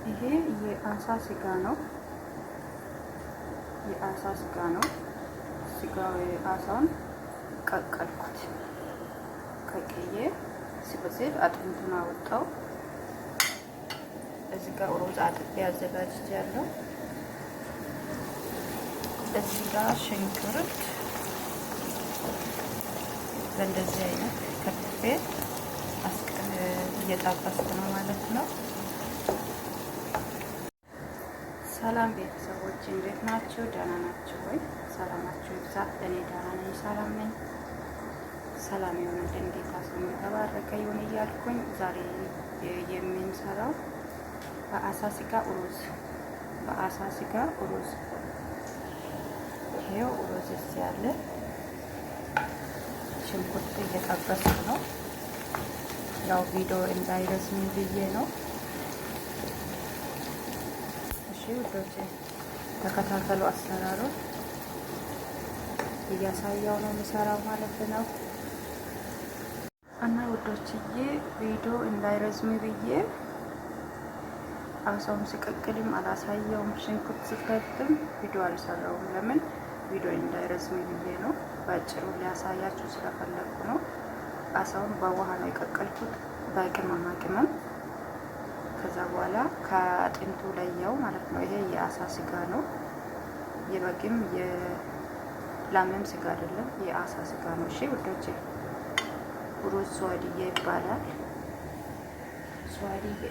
ይሄ የአሳ ስጋ ነው። የአሳ ስጋ ነው። ስጋው የአሳውን ቀቀልኩት። ቀቅዬ ሲበስል አጥንቱን አወጣው። እዚህ ጋር ሩዝ አጥቤ አዘጋጅቻለሁ። እዚህ ጋር ሽንኩርት በእንደዚህ አይነት ከትፌ እየጠበስኩ ነው ማለት ነው። ሰላም ቤተሰቦች እንዴት ናችሁ? ደህና ናችሁ ወይ? ሰላማችሁ ይብዛ። እኔ ደህና ነኝ፣ ሰላም ነኝ። ሰላም ይሁንልን፣ ጌታ ስሙ የተባረከ ይሁን እያልኩኝ ዛሬ የምንሰራው በአሳ ስጋ ሩዝ። በአሳ ስጋ ሩዝ። ይሄው ሩዝ እዚህ ያለ ሽንኩርት እየጠበስኩ ነው። ያው ቪዲዮ እንዳይረዝም ብዬ ነው። እሺ ውዶቼ ተከታተሉ። አሰራሩን እያሳያው ነው የምሰራው ማለት ነው። እና ውዶችዬ ቪዲዮ እንዳይረዝም ብዬ አሳውን ሲቀቅልም አላሳየውም፣ ሽንኩርት ሲከትም ቪዲዮ አልሰራውም። ለምን ቪዲዮ እንዳይረዝም ብዬ ነው። በአጭሩ ሊያሳያችሁ ስለፈለኩ ነው። አሳውን በውሃ ነው የቀቀልኩት በቅመማ ቅመም። ከዛ በኋላ ከአጥንቱ ለያው ማለት ነው። ይሄ የአሳ ስጋ ነው። የበግም የላምም ስጋ አይደለም፣ የአሳ ስጋ ነው። እሺ ውዶቼ ሩዝ ስዋድዬ ይባላል። ስዋድዬ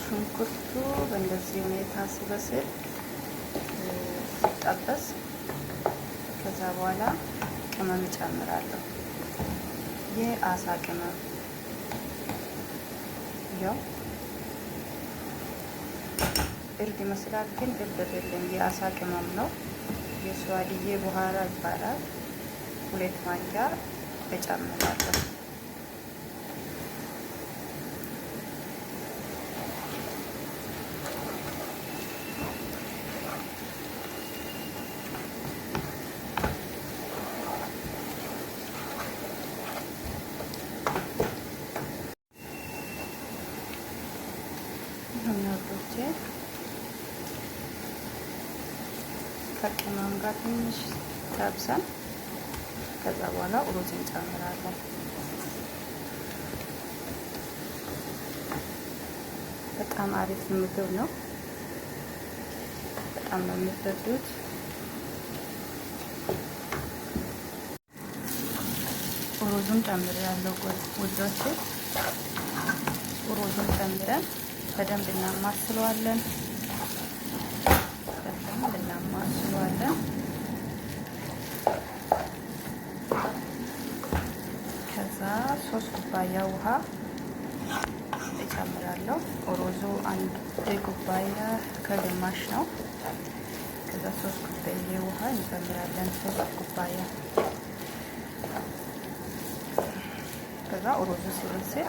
ሽንኩርቱ በእንደዚህ ሁኔታ ሲበስል ሲጠበስ፣ ከዛ በኋላ ቅመም እጨምራለሁ። የአሳ ቅመም ያው እርድ ይመስላል፣ ግን እርድ አይደለም። የአሳ ቅመም ነው። የስዋድዬ በኋላ ይባላል። 2 ማንኪያ እጨምራለሁ። እናቶቼ ከቅመም ጋር ትንሽ ጠብሰን ከዛ በኋላ ሩዝ እንጨምራለን። በጣም አሪፍ ምግብ ነው። በጣም ነው የምትወዱት። ሩዙን ጨምሬያለሁ ውዶቼ። ሩዙን ጨምረን በደንብ እናማስለዋለን። ከዛ 3 ኩባያ ውሃ እጨምራለሁ። ሩዙ 1 ኩባያ ከግማሽ ነው። ከዛ 3 ኩባያ ውሃ እንጨምራለን። 3 ኩባያ። ከዛ ሩዙ ሲበስል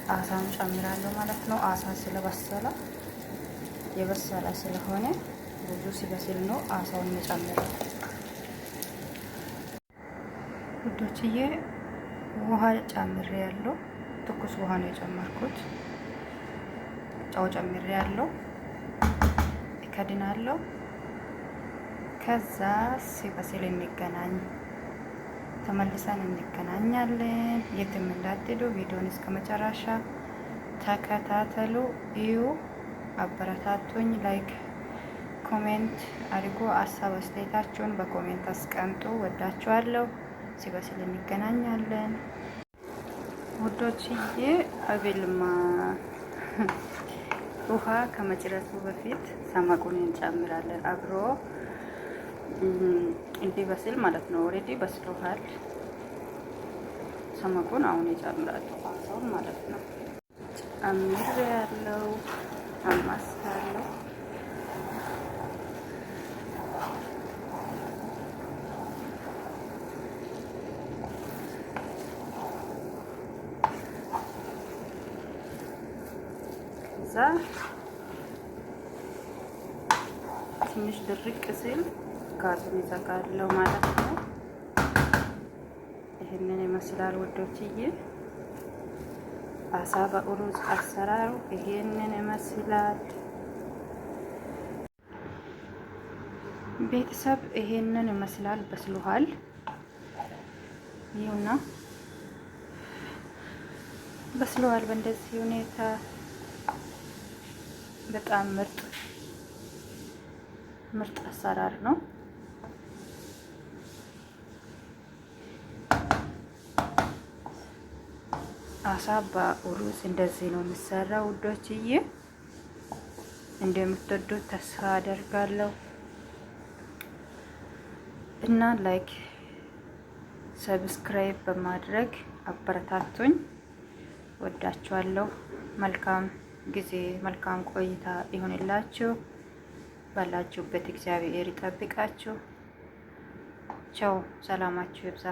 አሳን ጨምራለሁ ማለት ነው። አሳ ስለበሰለ የበሰለ ስለሆነ ሩዙ ሲበስል ነው አሳውን እንጨምራለን። ውዶችዬ ውሃ ጨምሬ ያለው ትኩስ ውሃ ነው የጨመርኩት። ጨው ጨምሬ ያለው እከድናለሁ። ከዛ ሲበስል ተመልሰን እንገናኛለን። የትም እንዳትሄዱ፣ ቪዲዮን እስከ መጨረሻ ተከታተሉ፣ እዩ፣ አበረታቱኝ። ላይክ ኮሜንት አድርጎ ሀሳብ አስተያየታችሁን በኮሜንት አስቀምጡ። ወዳችኋለሁ። ሲበስል እንገናኛለን ውዶችዬ። አቤልማ ውሃ ከመጭረሱ በፊት ሰመጉን እንጨምራለን አብሮ እንዲበስል ማለት ነው። ኦሬዲ በስሎሃል። ሰመጉን አሁን እጨምራለሁ አሳውን ማለት ነው። ጨምሬያለሁ፣ አማስላለሁ። ትንሽ ድርቅ ሲል ጋዙን ይዘጋለሁ ማለት ነው። ይህንን ይመስላል ውዶችዬ። አሳ በሩዝ አሰራሩ ይሄንን ይመስላል። ቤተሰብ ይሄንን ይመስላል። በስሏል። ይሁና በስሏል። በእንደዚህ ሁኔታ በጣም ምርጥ አሰራር ነው። አሳ በሩዝ እንደዚህ ነው የሚሰራው ውዶችዬ። እንደምትወዱት ተስፋ አደርጋለሁ እና ላይክ ሰብስክራይብ በማድረግ አበረታቱኝ። ወዳችኋለሁ። መልካም ጊዜ፣ መልካም ቆይታ ይሁንላችሁ። ባላችሁበት እግዚአብሔር ይጠብቃችሁ። ቻው፣ ሰላማችሁ ይብዛ።